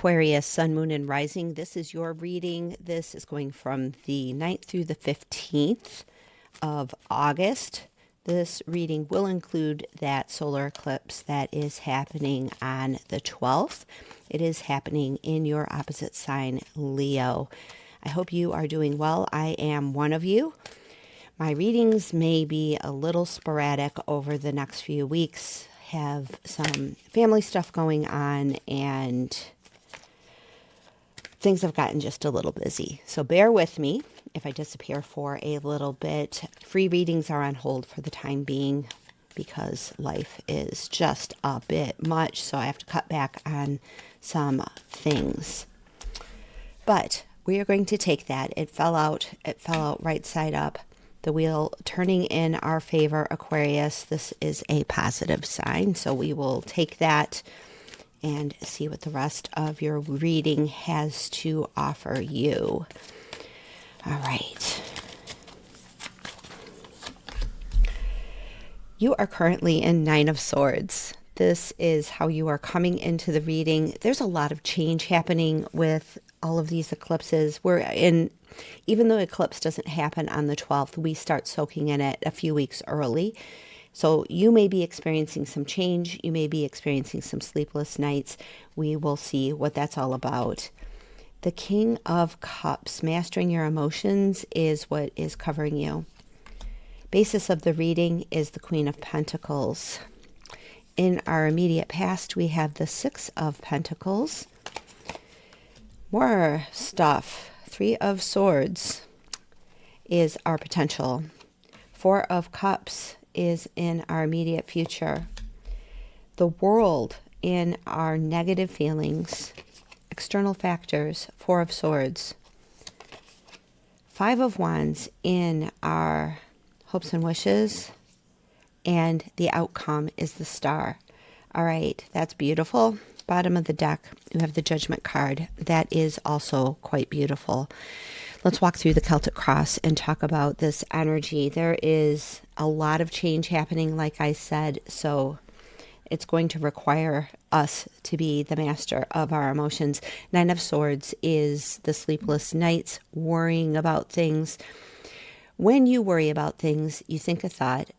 Aquarius, Sun, Moon, and Rising. This is your reading. This is going from the 9th through the 15th of August. This reading will include that solar eclipse that is happening on the 12th. It is happening in your opposite sign, Leo. I hope you are doing well. I am one of you. My readings may be a little sporadic over the next few weeks. Have some family stuff going on and things have gotten just a little busy. So bear with me if I disappear for a little bit. Free readings are on hold for the time being because life is just a bit much. So I have to cut back on some things. But we are going to take that. It fell out right side up. The wheel turning in our favor, Aquarius. This is a positive sign. So we will take that and see what the rest of your reading has to offer you. All right. You are currently in Nine of Swords. This is how you are coming into the reading. There's a lot of change happening with all of these eclipses. Even though eclipse doesn't happen on the 12th, we start soaking in it a few weeks early. So you may be experiencing some change. You may be experiencing some sleepless nights. We will see what that's all about. The King of Cups, mastering your emotions, is what is covering you. Basis of the reading is the Queen of Pentacles. In our immediate past, we have the Six of Pentacles. More stuff. Three of Swords is our potential. Four of Cups is in our immediate future. The World in our negative feelings. External factors. Four of Swords. Five of Wands in our hopes and wishes. And the outcome is the Star. All right, that's beautiful. Bottom of the deck, you have the Judgment card. That is also quite beautiful. Let's walk through the Celtic Cross and talk about this energy. There is a lot of change happening, like I said, so it's going to require us to be the master of our emotions. Nine of Swords is the sleepless nights, worrying about things. When you worry about things, you think a thought,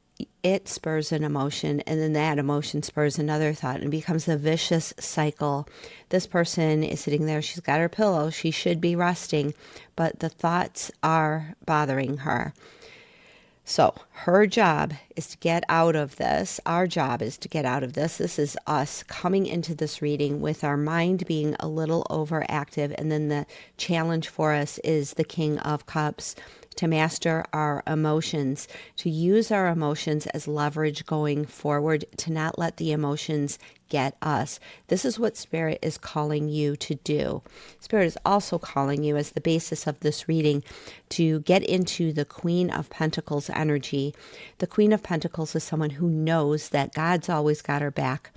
it spurs an emotion, and then that emotion spurs another thought and becomes a vicious cycle. This person is sitting there, she's got her pillow, she should be resting, but the thoughts are bothering her. So her job is to get out of this. Our job is to get out of this. This is us coming into this reading with our mind being a little overactive, and then the challenge for us is the King of Cups, to master our emotions, to use our emotions as leverage going forward, to not let the emotions get us. This is what Spirit is calling you to do. Spirit is also calling you, as the basis of this reading, to get into the Queen of Pentacles energy. The Queen of Pentacles is someone who knows that God's always got her back,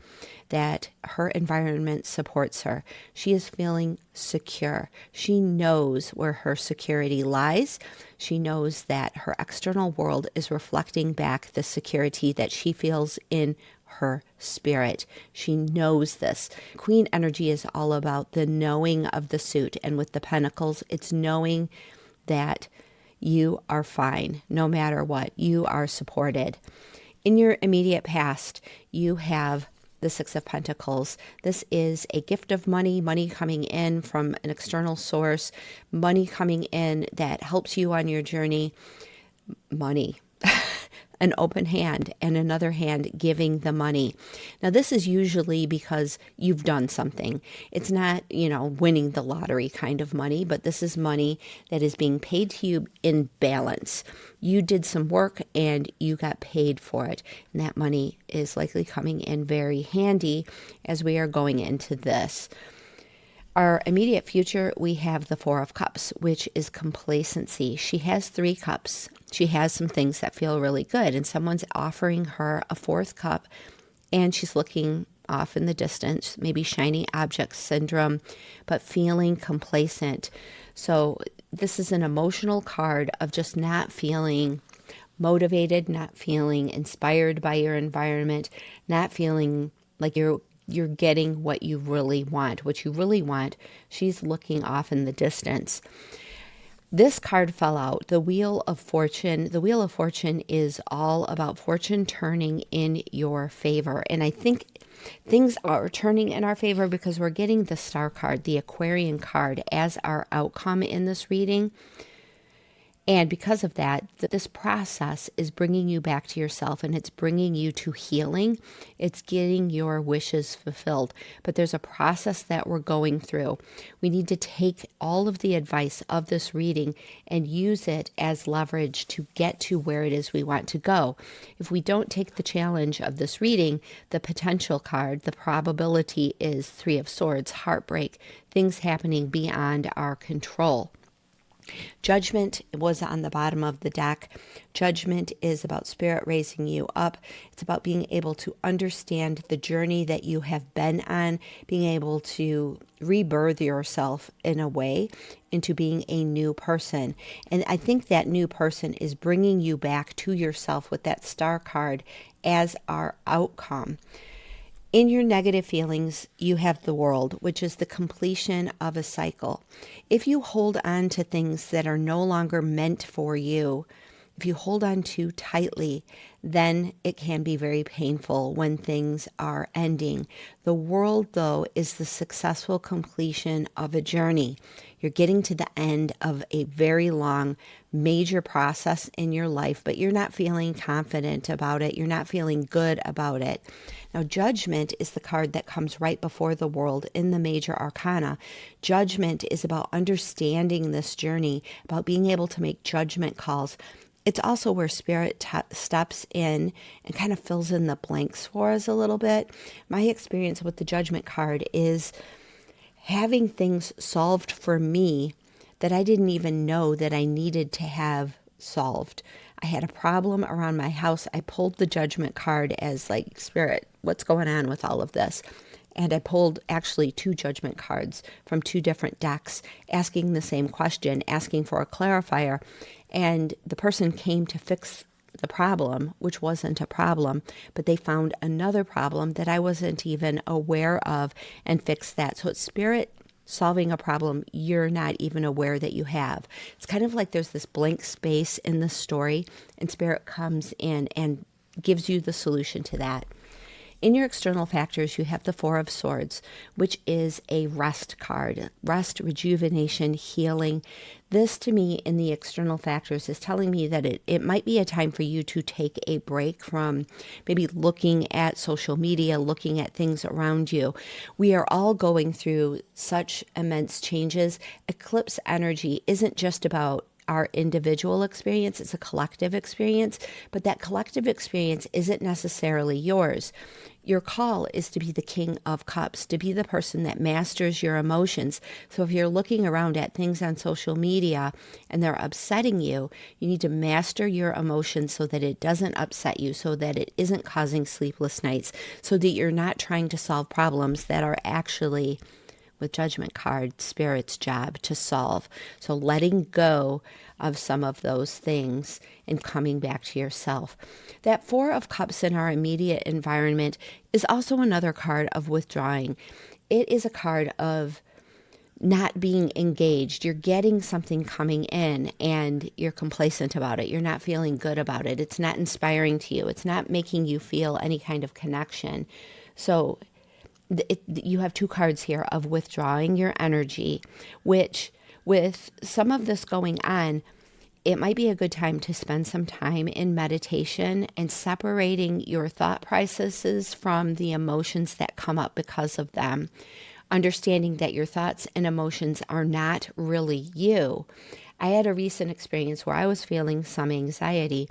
that her environment supports her. She is feeling secure. She knows where her security lies. She knows that her external world is reflecting back the security that she feels in her spirit. She knows this. Queen energy is all about the knowing of the suit. And with the Pentacles, it's knowing that you are fine no matter what. You are supported. In your immediate past, you have the Six of Pentacles. This is a gift of money, money coming in from an external source, money coming in that helps you on your journey. Money. An open hand and another hand giving the money. Now, this is usually because you've done something. It's not, winning the lottery kind of money, but this is money that is being paid to you in balance. You did some work and you got paid for it. And that money is likely coming in very handy as we are going into this. Our immediate future, we have the Four of Cups, which is complacency. She has three cups. She has some things that feel really good, and someone's offering her a fourth cup, and she's looking off in the distance, maybe shiny object syndrome, but feeling complacent. So this is an emotional card of just not feeling motivated, not feeling inspired by your environment, not feeling like you're you're getting what you really want. What you really want, she's looking off in the distance. This card fell out, the Wheel of Fortune. The Wheel of Fortune is all about fortune turning in your favor. And I think things are turning in our favor because we're getting the Star card, the Aquarian card, as our outcome in this reading. And because of that, this process is bringing you back to yourself, and it's bringing you to healing. It's getting your wishes fulfilled. But there's a process that we're going through. We need to take all of the advice of this reading and use it as leverage to get to where it is we want to go. If we don't take the challenge of this reading, the potential card, the probability is Three of Swords, heartbreak, things happening beyond our control. Judgment was on the bottom of the deck. Judgment is about spirit raising you up. It's about being able to understand the journey that you have been on, being able to rebirth yourself in a way into being a new person. And I think that new person is bringing you back to yourself with that Star card as our outcome. In your negative feelings, you have the World, which is the completion of a cycle. If you hold on to things that are no longer meant for you, if you hold on too tightly, then it can be very painful when things are ending. The World, though, is the successful completion of a journey. You're getting to the end of a very long, major process in your life, but you're not feeling confident about it. You're not feeling good about it. Now, Judgment is the card that comes right before the World in the major arcana. Judgment is about understanding this journey, about being able to make judgment calls. It's also where Spirit steps in and kind of fills in the blanks for us a little bit. My experience with the Judgment card is having things solved for me that I didn't even know that I needed to have solved. I had a problem around my house. I pulled the Judgment card as like, Spirit, what's going on with all of this? And I pulled actually 2 Judgment cards from 2 different decks, asking the same question, asking for a clarifier. And the person came to fix the problem, which wasn't a problem, but they found another problem that I wasn't even aware of and fixed that. So it's Spirit solving a problem you're not even aware that you have. It's kind of like there's this blank space in the story, and Spirit comes in and gives you the solution to that. In your external factors, you have the Four of Swords, which is a rest card. Rest, rejuvenation, healing. This, to me, in the external factors, is telling me that it might be a time for you to take a break from maybe looking at social media, looking at things around you. We are all going through such immense changes. Eclipse energy isn't just about our individual experience, it's a collective experience, but that collective experience isn't necessarily yours. Your call is to be the King of Cups, to be the person that masters your emotions. So if you're looking around at things on social media and they're upsetting you, you need to master your emotions so that it doesn't upset you, so that it isn't causing sleepless nights, so that you're not trying to solve problems that are actually, with Judgment card, Spirit's job to solve. So letting go of some of those things and coming back to yourself. That Four of Cups in our immediate environment is also another card of withdrawing. It is a card of not being engaged. You're getting something coming in and you're complacent about it. You're not feeling good about it. It's not inspiring to you. It's not making you feel any kind of connection. So you have 2 cards here of withdrawing your energy, which with some of this going on, it might be a good time to spend some time in meditation and separating your thought processes from the emotions that come up because of them. Understanding that your thoughts and emotions are not really you. I had a recent experience where I was feeling some anxiety.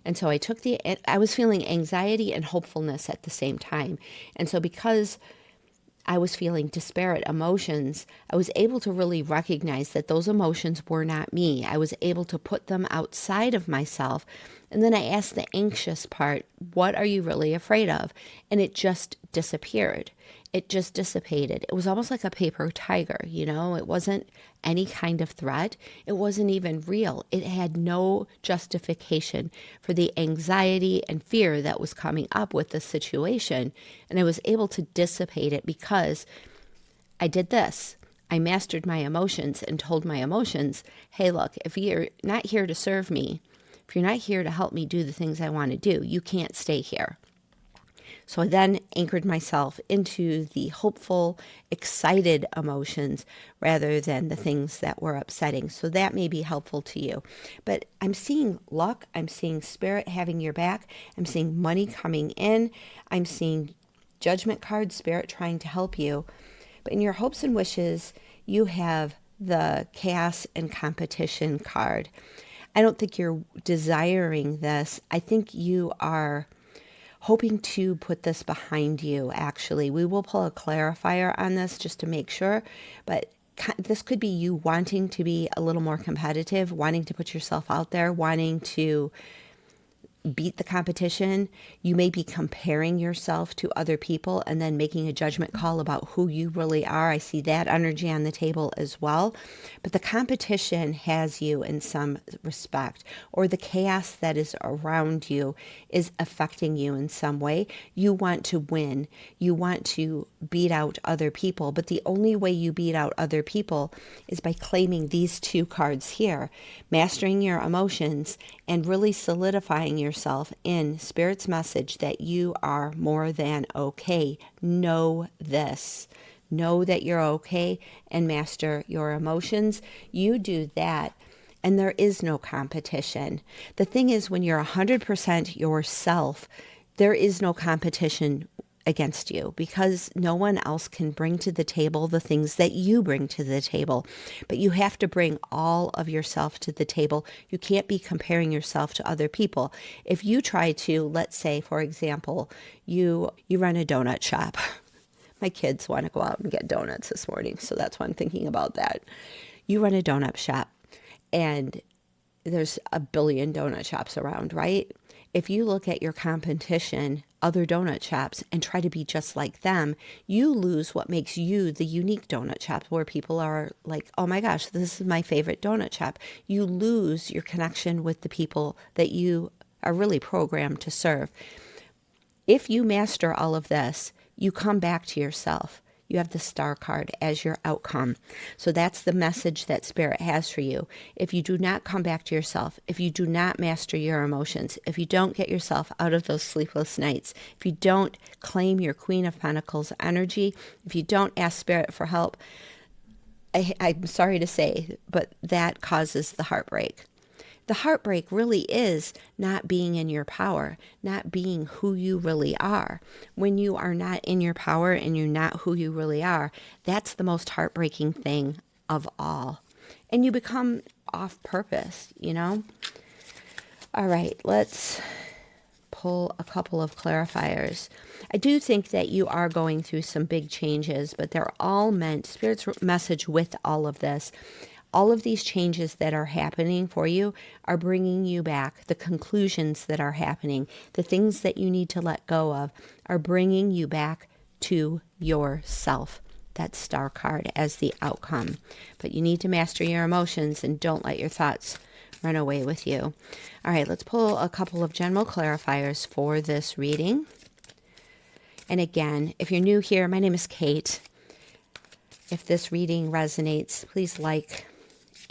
And so I was feeling anxiety and hopefulness at the same time. And so because I was feeling disparate emotions, I was able to really recognize that those emotions were not me. I was able to put them outside of myself. And then I asked the anxious part, what are you really afraid of? And it just disappeared. it just dissipated. It was almost like a paper tiger, you know? It wasn't any kind of threat. It wasn't even real. It had no justification for the anxiety and fear that was coming up with the situation. And I was able to dissipate it because I did this. I mastered my emotions and told my emotions, hey, look, if you're not here to serve me, if you're not here to help me do the things I want to do, you can't stay here. So I then anchored myself into the hopeful, excited emotions rather than the things that were upsetting. So that may be helpful to you. But I'm seeing luck. I'm seeing spirit having your back. I'm seeing money coming in. I'm seeing judgment cards, spirit trying to help you. But in your hopes and wishes, you have the chaos and competition card. I don't think you're desiring this. I think you are hoping to put this behind you, actually. We will pull a clarifier on this just to make sure, but this could be you wanting to be a little more competitive, wanting to put yourself out there, wanting to beat the competition. You may be comparing yourself to other people and then making a judgment call about who you really are. I see that energy on the table as well. But the competition has you in some respect, or the chaos that is around you is affecting you in some way. You want to win. You want to beat out other people. But the only way you beat out other people is by claiming these two cards here, mastering your emotions and really solidifying yourself in Spirit's message that you are more than okay. Know this. Know that you're okay and master your emotions. You do that, and there is no competition. The thing is, when you're 100% yourself, there is no competition against you because no one else can bring to the table the things that you bring to the table. But you have to bring all of yourself to the table. You can't be comparing yourself to other people. If you try to, let's say, for example, you run a donut shop. My kids want to go out and get donuts this morning, so that's why I'm thinking about that. You run a donut shop, and there's a billion donut shops around, right? If you look at your competition, other donut shops, and try to be just like them, you lose what makes you the unique donut shop, where people are like, oh my gosh, this is my favorite donut shop. You lose your connection with the people that you are really programmed to serve. If you master all of this, you come back to yourself. You have the star card as your outcome. So that's the message that Spirit has for you. If you do not come back to yourself, if you do not master your emotions, if you don't get yourself out of those sleepless nights, if you don't claim your Queen of Pentacles energy, if you don't ask Spirit for help, I'm sorry to say, but that causes the heartbreak. The heartbreak really is not being in your power, not being who you really are. When you are not in your power and you're not who you really are, that's the most heartbreaking thing of all. And you become off purpose, you know? All right, let's pull a couple of clarifiers. I do think that you are going through some big changes, but they're all meant, Spirit's message with all of this, all of these changes that are happening for you are bringing you back. The conclusions that are happening, the things that you need to let go of, are bringing you back to yourself. That star card as the outcome. But you need to master your emotions and don't let your thoughts run away with you. All right, let's pull a couple of general clarifiers for this reading. And again, if you're new here, my name is Kate. If this reading resonates, please like.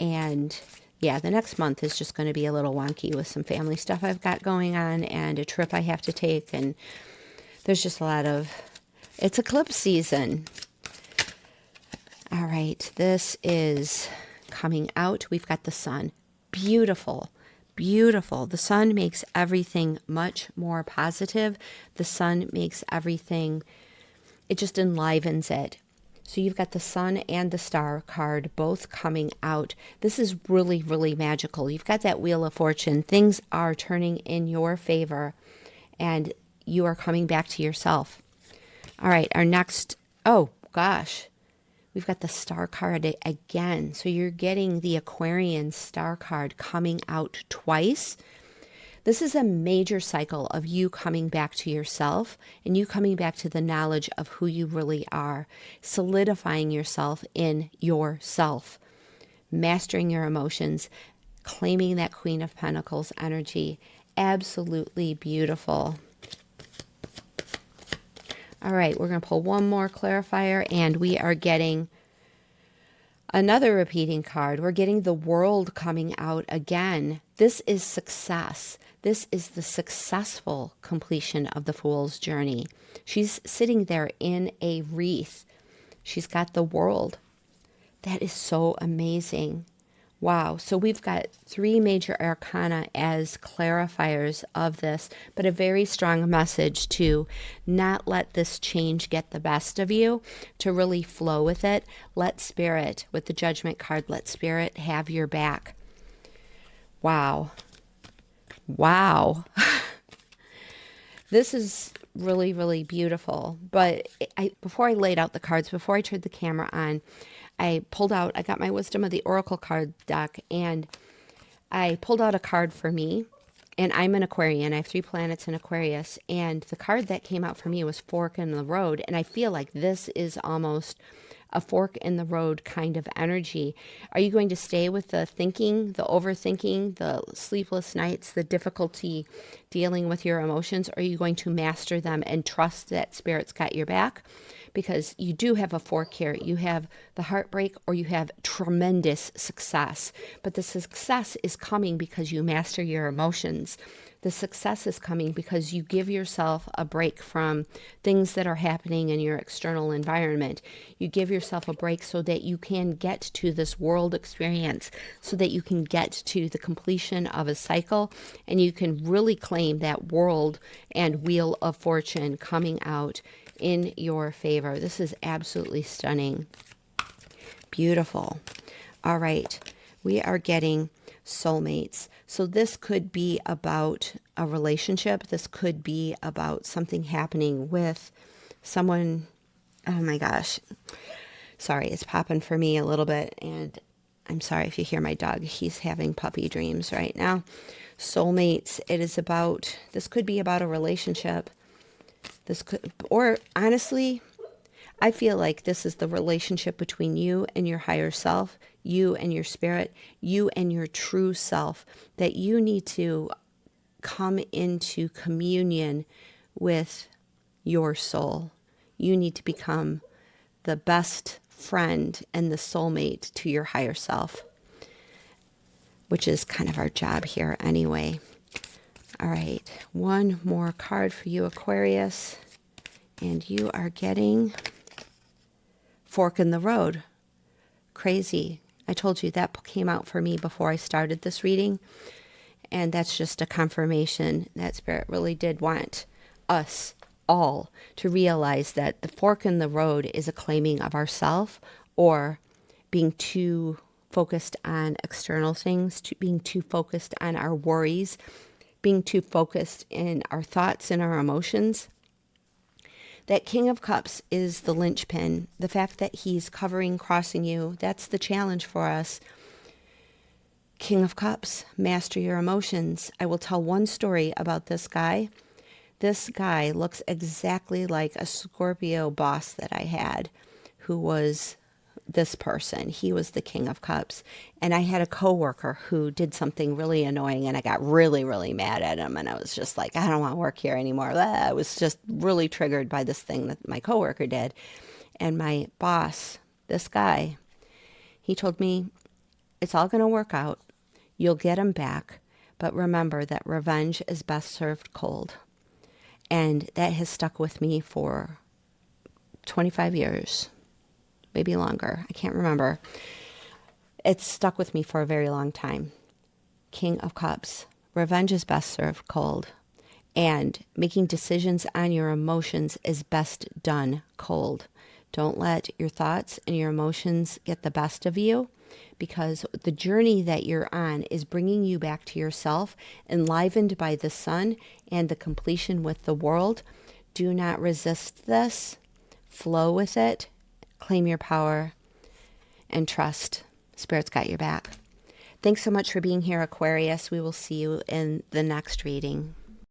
And yeah, the next month is just going to be a little wonky with some family stuff I've got going on and a trip I have to take. And there's just a lot of, it's eclipse season. All right, this is coming out. We've got the sun. Beautiful, beautiful. The sun makes everything much more positive. The sun makes everything, it just enlivens it. So you've got the sun and the star card both coming out. This is really, really magical. You've got that Wheel of Fortune. Things are turning in your favor and you are coming back to yourself. All right, our next, oh gosh, we've got the star card again. So you're getting the Aquarian star card coming out twice. This is a major cycle of you coming back to yourself and you coming back to the knowledge of who you really are, solidifying yourself in yourself, mastering your emotions, claiming that Queen of Pentacles energy. Absolutely beautiful. All right, we're going to pull one more clarifier, and we are getting another repeating card. We're getting the World coming out again. This is success. This is the successful completion of the Fool's journey. She's sitting there in a wreath. She's got the World. That is so amazing. Wow. So we've got 3 major arcana as clarifiers of this, but a very strong message to not let this change get the best of you, to really flow with it. Let Spirit, with the Judgment card, let Spirit have your back. Wow. Wow. This is really, really beautiful. But before I laid out the cards, before I turned the camera on, I got my Wisdom of the Oracle card deck, and I pulled out a card for me. And I'm an Aquarian. I have 3 planets in Aquarius. And the card that came out for me was Fork in the Road. And I feel like this is almost a fork in the road kind of energy. Are you going to stay with the thinking, the overthinking, the sleepless nights, the difficulty dealing with your emotions? Or are you going to master them and trust that Spirit's got your back? Because you do have a fork here. You have the heartbreak, or you have tremendous success. But the success is coming because you master your emotions. The success is coming because you give yourself a break from things that are happening in your external environment. You give yourself a break so that you can get to this world experience, so that you can get to the completion of a cycle, and you can really claim that world and wheel of fortune coming out in your favor. This is absolutely stunning. Beautiful. All right. We are getting soulmates. So this could be about a relationship. This could be about something happening with someone. Oh my gosh. Sorry, it's popping for me a little bit. And I'm sorry if you hear my dog. He's having puppy dreams right now. Soulmates. This could be about a relationship. Or honestly, I feel like this is the relationship between you and your higher self, you and your spirit, you and your true self, that you need to come into communion with your soul. You need to become the best friend and the soulmate to your higher self, which is kind of our job here anyway. All right, one more card for you, Aquarius, and you are getting Fork in the Road. Crazy. I told you that came out for me before I started this reading, and that's just a confirmation that Spirit really did want us all to realize that the fork in the road is a claiming of ourself, or being too focused on external things, being too focused on our worries, being too focused in our thoughts and our emotions. That King of Cups is the linchpin. The fact that he's crossing you, that's the challenge for us. King of Cups, master your emotions. I will tell one story about this guy. This guy looks exactly like a Scorpio boss that I had, who was this person. He was the King of Cups. And I had a coworker who did something really annoying, and I got really, really mad at him. And I was just like, I don't want to work here anymore. I was just really triggered by this thing that my coworker did. And my boss, this guy, he told me, it's all going to work out. You'll get him back. But remember that revenge is best served cold. And that has stuck with me for 25 years. Maybe longer. I can't remember. It's stuck with me for a very long time. King of Cups. Revenge is best served cold. And making decisions on your emotions is best done cold. Don't let your thoughts and your emotions get the best of you, because the journey that you're on is bringing you back to yourself, enlivened by the sun and the completion with the world. Do not resist this. Flow with it. Claim your power and trust. Spirit's got your back. Thanks so much for being here, Aquarius. We will see you in the next reading.